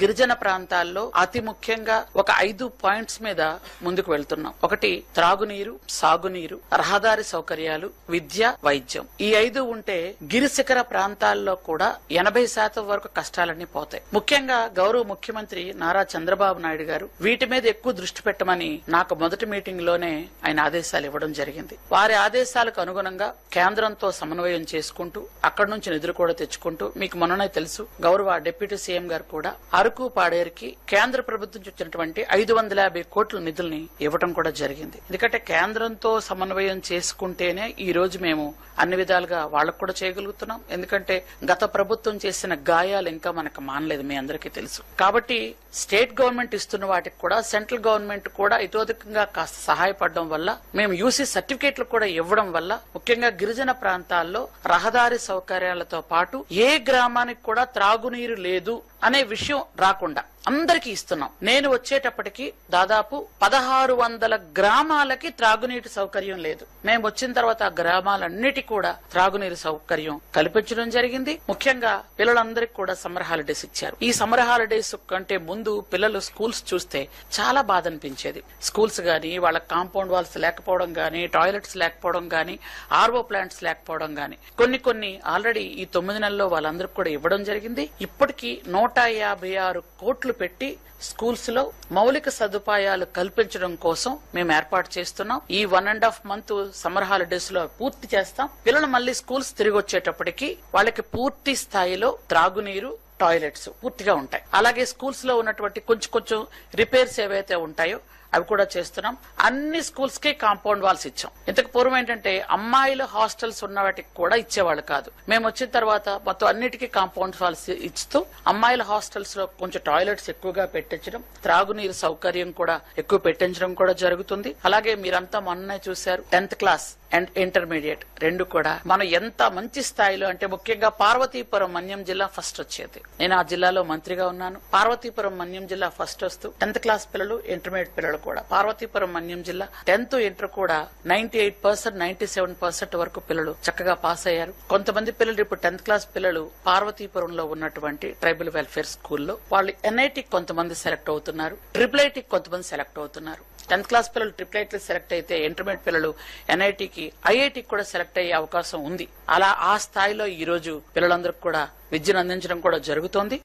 గిరిజన ప్రాంతాల్లో అతి ముఖ్యంగా ఒక 5 పాయింట్స్ మీద ముందుకు వెళ్తున్నాం. ఒకటి త్రాగునీరు, సాగునీరు, రహదారి సౌకర్యాలు, విద్య, వైద్యం. ఈ 5 ఉంటే గిరిశిఖర ప్రాంతాల్లో కూడా 80% వరకు కష్టాలన్నీ పోతాయి. ముఖ్యంగా గౌరవ ముఖ్యమంత్రి నారా చంద్రబాబు నాయుడు గారు వీటి మీద ఎక్కువ దృష్టి పెట్టమని నాకు మొదటి మీటింగ్ లోనే ఆయన ఆదేశాలు ఇవ్వడం జరిగింది. వారి ఆదేశాలకు అనుగుణంగా కేంద్రంతో సమన్వయం చేసుకుంటూ అక్కడి నుంచి నిధులు కూడా తెచ్చుకుంటూ మీకు మొన్ననే తెలుసు గౌరవ డిప్యూటీ సీఎం గారు కూడా అరకు పాడేరుకి కేంద్ర ప్రభుత్వం వచ్చినటువంటి 550 కోట్ల నిధుల్ని ఇవ్వడం కూడా జరిగింది. ఎందుకంటే కేంద్రంతో సమన్వయం చేసుకుంటేనే ఈ రోజు మేము అన్ని విధాలుగా వాళ్ళకు కూడా చేయగలుగుతున్నాం. ఎందుకంటే గత ప్రభుత్వం చేసిన గాయాలు ఇంకా మనకు మానలేదు, మీ అందరికీ తెలుసు. కాబట్టి స్టేట్ గవర్నమెంట్ ఇస్తున్న వాటికి కూడా సెంట్రల్ గవర్నమెంట్ కూడా ఇతోధికంగా కాస్త సహాయపడడం వల్ల మేము యూసీ సర్టిఫికేట్లు కూడా ఇవ్వడం వల్ల ముఖ్యంగా గిరిజన ప్రాంతాల్లో రహదారి సౌకర్యాలతో పాటు ఏ గ్రామానికి కూడా త్రాగునీరు లేదు అనే విషయం రాకుండా అందరికీ ఇస్తున్నాం. నేను వచ్చేటప్పటికి దాదాపు 1600 గ్రామాలకి త్రాగునీటి సౌకర్యం లేదు. మేము వచ్చిన తర్వాత ఆ గ్రామాలన్నిటి కూడా త్రాగునీరు సౌకర్యం కల్పించడం జరిగింది. ముఖ్యంగా పిల్లలందరికీ కూడా సమ్మర్ హాలిడేస్ ఇచ్చారు. ఈ సమ్మర్ హాలిడేస్ కంటే ముందు పిల్లలు స్కూల్స్ చూస్తే చాలా బాధ అనిపించేది. స్కూల్స్ గానీ, వాళ్ళ కాంపౌండ్ వాల్స్ లేకపోవడం గానీ, టాయిలెట్స్ లేకపోవడం గానీ, ఆర్ఓ ప్లాంట్స్ లేకపోవడం గానీ కొన్ని ఆల్రెడీ ఈ 9 నెలల్లో వాళ్ళందరికీ కూడా ఇవ్వడం జరిగింది. ఇప్పటికీ 156 కోట్లు పెట్టి స్కూల్స్ లో మౌలిక సదుపాయాలు కల్పించడం కోసం మేము ఏర్పాటు చేస్తున్నాం. ఈ 1.5 మంత్ సమ్మర్ హాలిడేస్ లో పూర్తి చేస్తాం. పిల్లలు మళ్ళీ స్కూల్స్ తిరిగి వచ్చేటప్పటికి వాళ్ళకి పూర్తి స్థాయిలో త్రాగునీరు, టాయిలెట్స్ పూర్తిగా ఉంటాయి. అలాగే స్కూల్స్ లో ఉన్నటువంటి కొంచెం రిపేర్స్ ఏవైతే ఉంటాయో అవి కూడా చేస్తున్నాం. అన్ని స్కూల్స్ కి కాంపౌండ్ వాల్స్ ఇచ్చాం. ఇంతకు పూర్వం ఏంటంటే అమ్మాయిల హాస్టల్స్ ఉన్న వాటికి కూడా ఇచ్చేవాళ్ళు కాదు. మేము వచ్చిన తర్వాత మొత్తం అన్నిటికీ కాంపౌండ్ వాల్స్ ఇస్తూ అమ్మాయిల హాస్టల్స్ లో కొంచెం టాయిలెట్స్ ఎక్కువగా పెట్టించడం, త్రాగునీరు సౌకర్యం కూడా ఎక్కువ పెట్టించడం కూడా జరుగుతుంది. అలాగే మీరంతా మొన్నే చూశారు 10th క్లాస్ అండ్ ఇంటర్మీడియట్ 2 కూడా మనం ఎంత మంచి స్థాయిలో అంటే ముఖ్యంగా పార్వతీపురం మన్యం జిల్లా ఫస్ట్ వచ్చేది. నేను ఆ జిల్లాలో మంత్రిగా ఉన్నాను. పార్వతీపురం మన్యం జిల్లా ఫస్ట్ వస్తూ 10th క్లాస్ పిల్లలు, ఇంటర్మీడియట్ పిల్లలు కూడా పార్వతీపురం మన్యం జిల్లా 10th ఇంటర్ కూడా 98%, 97% వరకు పిల్లలు చక్కగా పాస్ అయ్యారు. కొంతమంది పిల్లలు ఇప్పుడు 10th క్లాస్ పిల్లలు పార్వతీపురంలో ఉన్నటువంటి ట్రైబల్ వెల్ఫేర్ స్కూల్లో వాళ్ళు ఎన్ఐటి కొంతమంది సెలెక్ట్ అవుతున్నారు, ట్రిపుల్ కొంతమంది సెలెక్ట్ అవుతున్నారు. 10th క్లాస్ పిల్లలు ట్రిపుల్ సెలెక్ట్ అయితే ఇంటర్మీడియట్ పిల్లలు ఎన్ఐటికి, ఐఐటికి కూడా సెలెక్ట్ అయ్యే అవకాశం ఉంది. అలా ఆ స్థాయిలో ఈ రోజు పిల్లలందరికీ కూడా విద్యను అందించడం కూడా జరుగుతోంది.